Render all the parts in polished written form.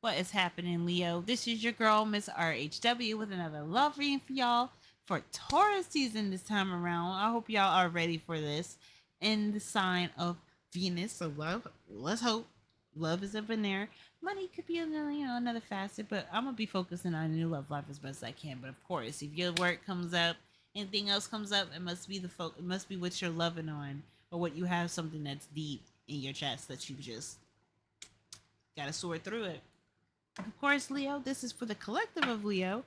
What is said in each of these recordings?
What is happening, Leo? This is your girl, Miss RHW, with another love reading for y'all for Taurus season this time around. I hope y'all are ready for this. In the sign of Venus, so love, let's hope love is up in there. Money could be another, another facet, but I'm gonna be focusing on new love life as best as I can. But of course, if your work comes up, anything else comes up, it must be it must be what you're loving on, or what you have something that's deep in your chest that you just gotta sort through it. Of course, Leo, this is for the collective of Leo.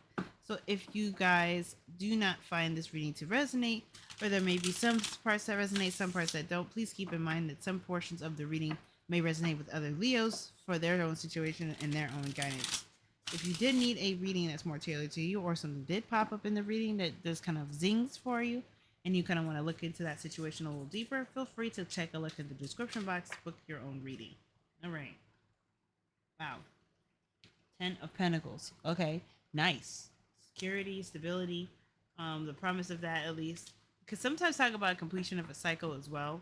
So if you guys do not find this reading to resonate, or there may be some parts that resonate, some parts that don't, please keep in mind that some portions of the reading may resonate with other Leos for their own situation and their own guidance. If you did need a reading that's more tailored to you, or something did pop up in the reading that does kind of zings for you, and you kind of want to look into that situation a little deeper, feel free to take a look at the description box, book your own reading. All right. Wow. Ten of Pentacles. Okay, nice. Security, stability, the promise of that at least. Because sometimes talk about completion of a cycle as well.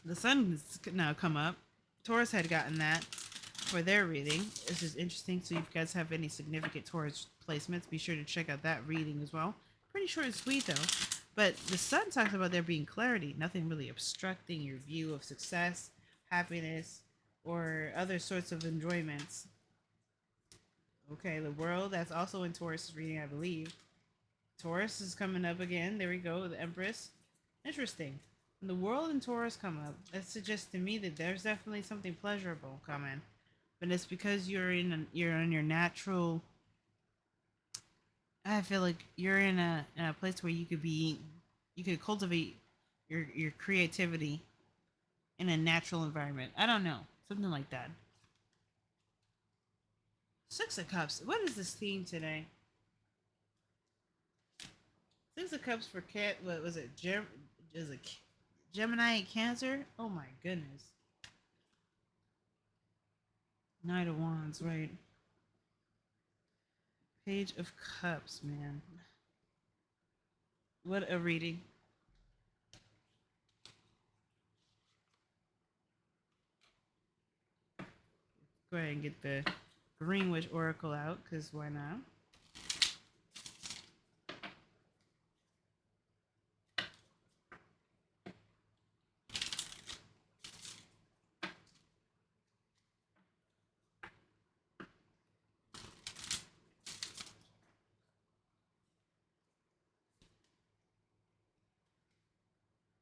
The sun has now come up. Taurus had gotten that for their reading. This is interesting. So if you guys have any significant Taurus placements, be sure to check out that reading as well. Pretty short and sweet though. But the sun talks about there being clarity, nothing really obstructing your view of success, happiness, or other sorts of enjoyments. Okay, the world, that's also in Taurus reading, I believe. Taurus is coming up again. There we go, the Empress. Interesting. When the world and Taurus come up, that suggests to me that there's definitely something pleasurable coming. But it's because you're in your natural. I feel like you're in a place where you could cultivate your creativity in a natural environment. I don't know, something like that. Six of Cups. What is this theme today? Six of Cups for cat. What was it? Is it Gemini and Cancer? Oh my goodness. Knight of Wands, right? Page of Cups, man. What a reading. Go ahead and get the Greenwich Oracle out, because why not?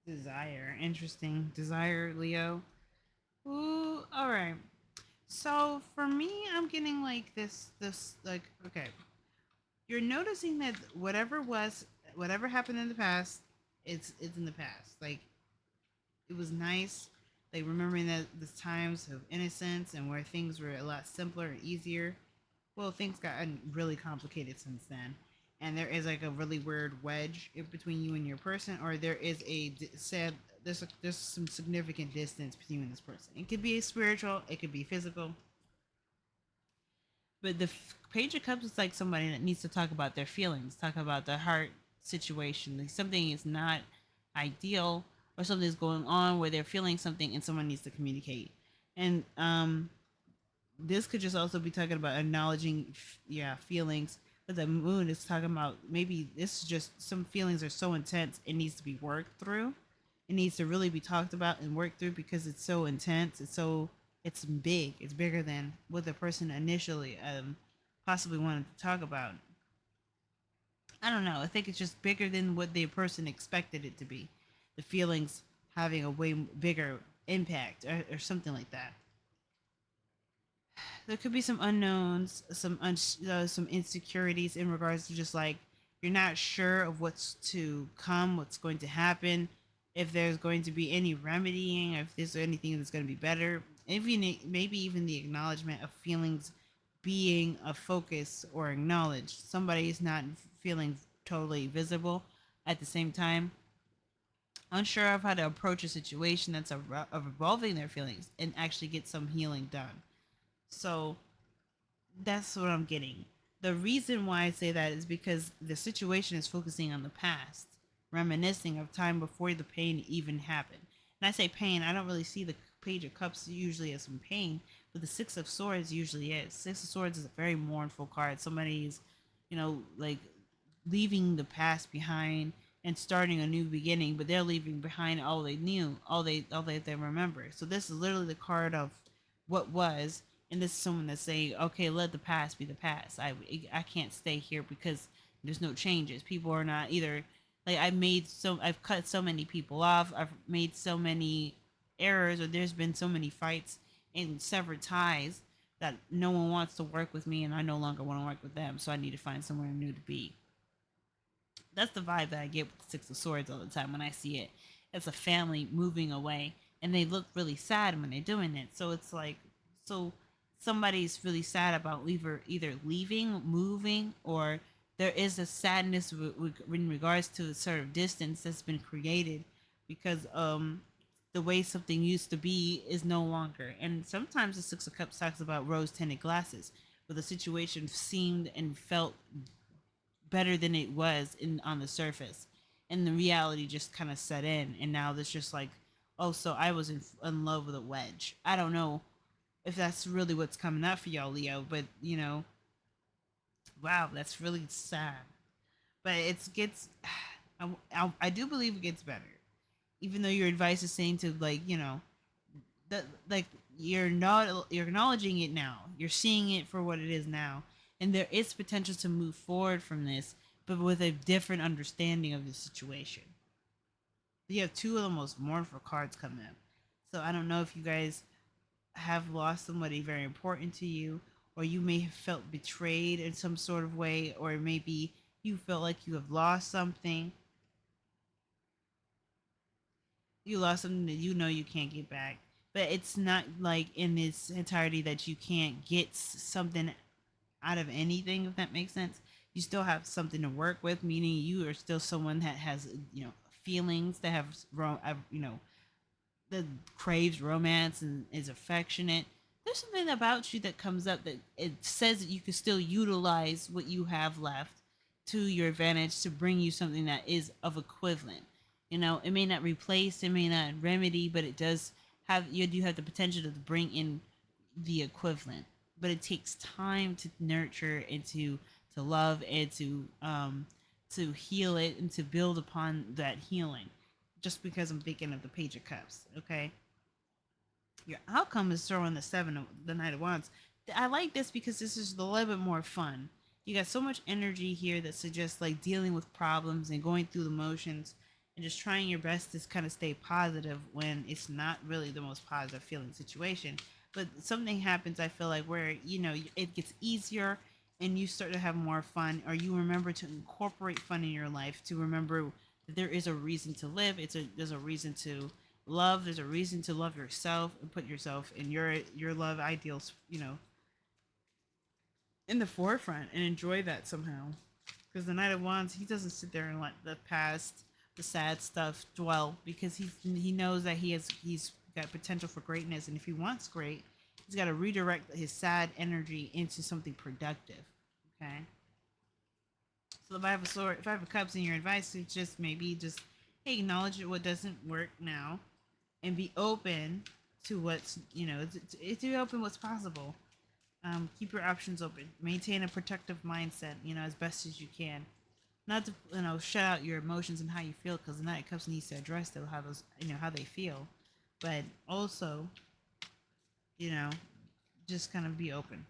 Desire. Interesting. Desire, Leo. Ooh, all right. So for me, I'm getting like this, like, okay. You're noticing that whatever happened in the past, it's in the past. Like, it was nice, like remembering that the times of innocence and where things were a lot simpler and easier. Well, things got really complicated since then, and there is like a really weird wedge in between you and your person, or there is said there's some significant distance between you and this person. It could be spiritual, it could be physical, but the Page of Cups is like somebody that needs to talk about their feelings, talk about the heart situation. Like something is not ideal, or something is going on where they're feeling something and someone needs to communicate. And this could just also be talking about acknowledging, yeah, feelings. But the moon is talking about maybe this is just some feelings are so intense it needs to be worked through. It needs to really be talked about and worked through because it's so intense. It's big. It's bigger than what the person initially possibly wanted to talk about. I don't know. I think it's just bigger than what the person expected it to be. The feelings having a way bigger impact, or something like that. There could be some unknowns, some insecurities in regards to just like you're not sure of what's to come, what's going to happen, if there's going to be any remedying, if there's anything that's going to be better. Maybe even the acknowledgement of feelings being a focus or acknowledged. Somebody is not feeling totally visible at the same time, unsure of how to approach a situation that's of revolving their feelings and actually get some healing done. So that's what I'm getting. The reason why I say that is because the situation is focusing on the past, reminiscing of time before the pain even happened. And I say pain, I don't really see the Page of Cups usually as some pain, But the Six of Swords usually is. Six of Swords is a very mournful card. Somebody's, like leaving the past behind and starting a new beginning, but they're leaving behind all they knew, all they remember. So this is literally the card of what was, and this is someone that's saying, okay, let the past be the past. I can't stay here because there's no changes. People are not either. Like I've cut so many people off. I've made so many errors, or there's been so many fights and severed ties that no one wants to work with me, and I no longer want to work with them. So I need to find somewhere new to be. That's the vibe that I get with the Six of Swords all the time when I see it. It's a family moving away, and they look really sad when they're doing it. So it's like, so somebody's really sad about either leaving, moving, or there is a sadness in regards to the sort of distance that's been created because the way something used to be is no longer. And sometimes the Six of Cups talks about rose tinted glasses, where the situation seemed and felt better than it was on the surface, and the reality just kind of set in, and now there's just like, oh, so I was in love with a wedge. I don't know if that's really what's coming up for y'all, Leo, but wow, that's really sad. But it gets, I do believe it gets better, even though your advice is saying to, like, that, like, you're acknowledging it now, you're seeing it for what it is now, and there is potential to move forward from this, but with a different understanding of the situation. You have two of the most mournful cards coming up, so I don't know if you guys have lost somebody very important to you, or you may have felt betrayed in some sort of way, or maybe you felt like you have lost something. You lost something that you can't get back. But it's not like in its entirety that you can't get something out of anything, if that makes sense. You still have something to work with, meaning you are still someone that has, feelings, that have, that craves romance and is affectionate. There's something about you that comes up that it says that you can still utilize what you have left to your advantage to bring you something that is of equivalent. It may not replace, it may not remedy, but it does have, you do have the potential to bring in the equivalent. But it takes time to nurture and to love and to heal it and to build upon that healing. Just because I'm thinking of the Page of Cups, okay? Your outcome is throwing the Knight of Wands. I like this because this is a little bit more fun. You got so much energy here that suggests like dealing with problems and going through the motions and just trying your best to kind of stay positive when it's not really the most positive feeling situation. But something happens, I feel like, where it gets easier and you start to have more fun, or you remember to incorporate fun in your life, to remember that there is a reason to live. There's a reason to love. There's a reason to love yourself and put yourself and your love ideals, in the forefront and enjoy that somehow. Because the Knight of Wands, he doesn't sit there and let the past, the sad stuff dwell, because he knows that he's got potential for greatness, and if he wants great, he's got to redirect his sad energy into something productive. Okay. So if I have a cups in your advice, it's just maybe just, hey, acknowledge what doesn't work now, and be open to what's to open what's possible. Keep your options open. Maintain a protective mindset, as best as you can. Not to shut out your emotions and how you feel, because the Knight of Cups needs to address how those how they feel, but also you know just kind of be open.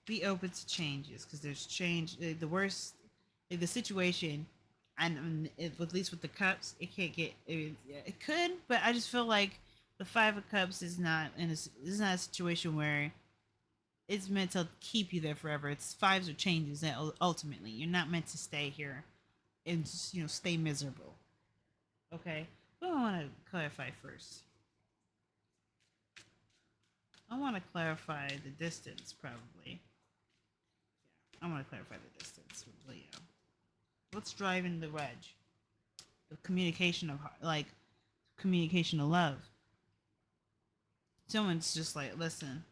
Be open to changes, because there's change. The worst, the situation, and at least with the cups, it can't get. It could, but I just feel like the Five of Cups is not is not a situation where it's meant to keep you there forever. It's fives or changes that ultimately you're not meant to stay here and just, stay miserable. Okay, but I want to clarify first. I want to clarify the distance, probably. I want to clarify the distance with Leo. What's driving the wedge? The communication of communication of love. Someone's just like, listen,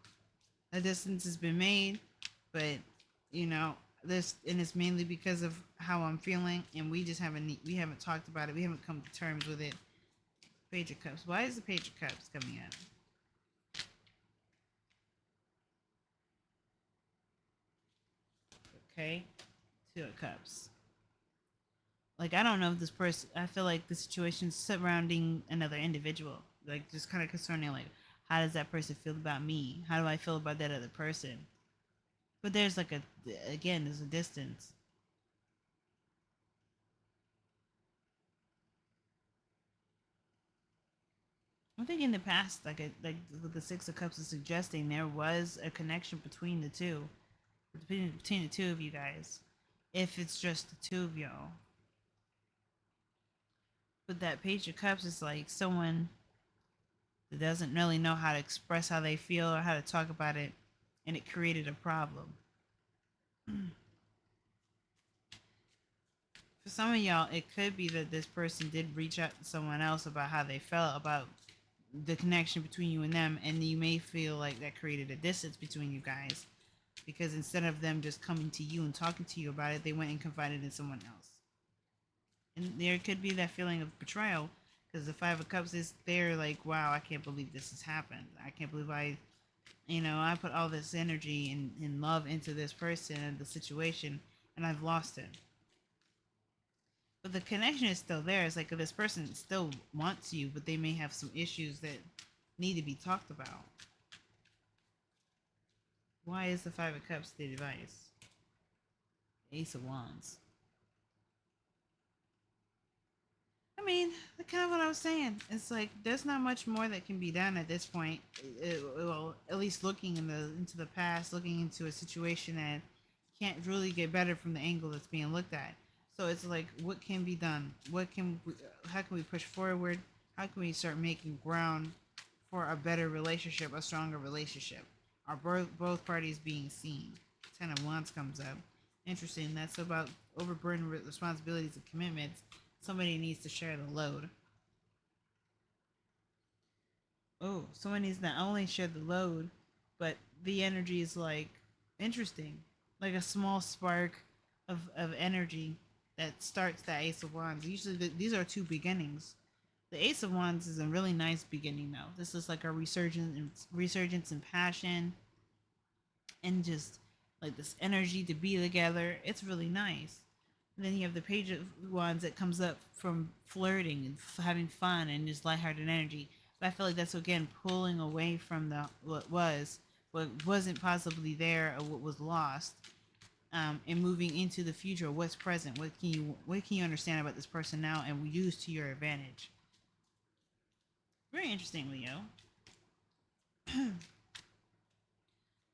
a distance has been made, but you know this, and it's mainly because of how I'm feeling, and we haven't talked about it. We haven't come to terms with it. Page of Cups. Why is the Page of Cups coming out? Okay, Two of Cups. Like I don't know if this person. I feel like the situation surrounding another individual, like just kind of concerning, like how does that person feel about me? How do I feel about that other person? But there's like a again, there's a distance. I think in the past, like what the Six of Cups is suggesting, there was a connection between the two, between the two of you guys. If it's just the two of y'all, but that Page of Cups is like someone that doesn't really know how to express how they feel or how to talk about it, and it created a problem. For some of y'all, it could be that this person did reach out to someone else about how they felt about the connection between you and them, and you may feel like that created a distance between you guys because instead of them just coming to you and talking to you about it, they went and confided in someone else. And there could be that feeling of betrayal because the Five of Cups is there, like, wow, I can't believe this has happened. I can't believe I put all this energy and love into this person and the situation, and I've lost it. But the connection is still there. It's like this person still wants you, but they may have some issues that need to be talked about. Why is the Five of Cups the advice? Ace of Wands. I mean, kind of what I was saying. It's like there's not much more that can be done at this point. Well, at least looking into the past, looking into a situation that can't really get better from the angle that's being looked at. So it's like, what can be done? How can we push forward? How can we start making ground for a better relationship, a stronger relationship? Are both parties being seen? Ten of Wands comes up. Interesting. That's about overburdened responsibilities and commitments. Somebody needs to share the load. Oh, someone needs to not only share the load, but the energy is like interesting, like a small spark of energy that starts the Ace of Wands. Usually, these are two beginnings. The Ace of Wands is a really nice beginning, though. This is like a resurgence in passion, and just like this energy to be together. It's really nice. And then you have the Page of Wands that comes up from flirting and having fun and just lighthearted energy. But I feel like that's again pulling away from the what wasn't possibly there, or what was lost, and moving into the future. What's present? What can you understand about this person now and use to your advantage? Very interesting, Leo.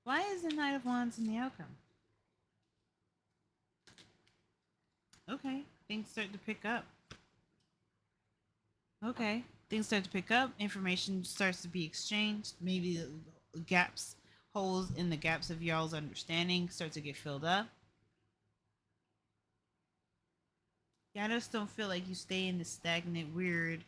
Why is the Knight of Wands in the outcome? Okay, things start to pick up. Okay, things start to pick up. Information starts to be exchanged. Maybe the gaps, holes in the gaps of y'all's understanding start to get filled up. Yeah, I just don't feel like you stay in this stagnant, weird,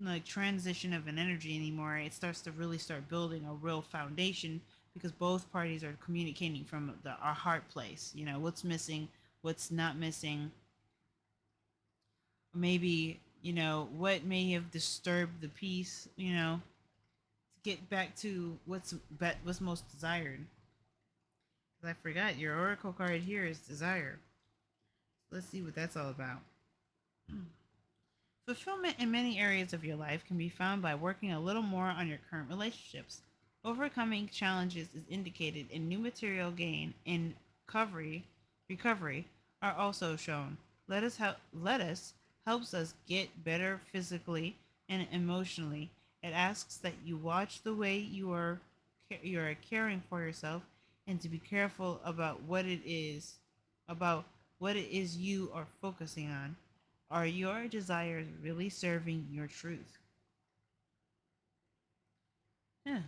like transition of an energy anymore. It starts to really start building a real foundation because both parties are communicating from our heart place. You know what's missing, what's not missing. Maybe what may have disturbed the peace. To get back to what's most desired. 'Cause I forgot your oracle card here is desire. Let's see what that's all about. Fulfillment in many areas of your life can be found by working a little more on your current relationships. Overcoming challenges is indicated in new material gain and recovery are also shown. Lettuce helps us get better physically and emotionally. It asks that you watch the way you are caring for yourself and to be careful about what it is you are focusing on. Are your desires really serving your truth? Yeah.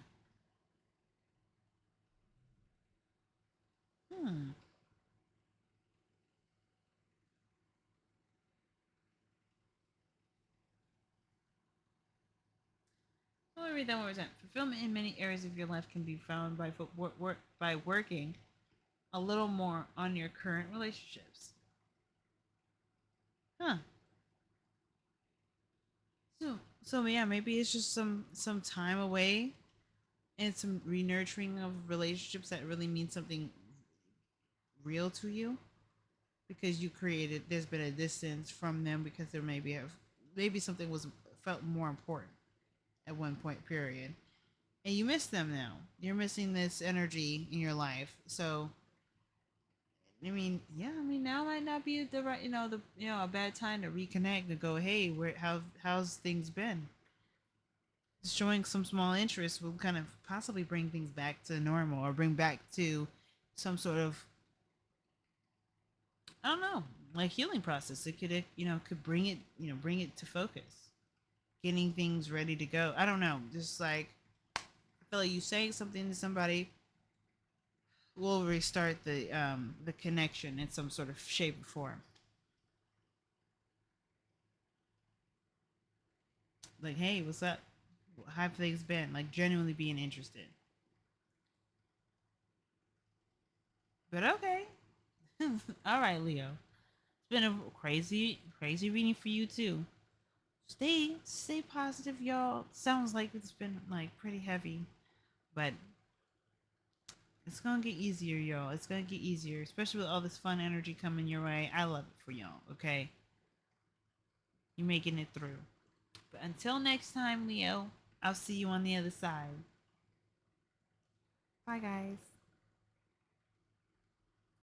Hmm. Let me read that one more time. Fulfillment in many areas of your life can be found by working a little more on your current relationships. Huh. So yeah, maybe it's just some time away and some re-nurturing of relationships that really mean something real to you because you created. There's been a distance from them because there maybe something was felt more important at one point period, and you miss them now. You're missing this energy in your life. So I mean, yeah, I mean now might not be the right, a bad time to reconnect and go, hey, how's things been? Showing some small interest will kind of possibly bring things back to normal or bring back to some sort of, I don't know, like healing process. It could, could bring it, bring it to focus, getting things ready to go. I don't know, just like I feel like you saying something to somebody will restart the connection in some sort of shape or form. Like, hey, what's up? How have things been? Like, genuinely being interested. But okay. All right, Leo. It's been a crazy, crazy reading for you too. Stay positive, y'all. Sounds like it's been like pretty heavy, but it's gonna get easier, y'all. It's gonna get easier, especially with all this fun energy coming your way. I love it for y'all. Okay, you're making it through. But until next time, Leo, I'll see you on the other side. Bye, guys.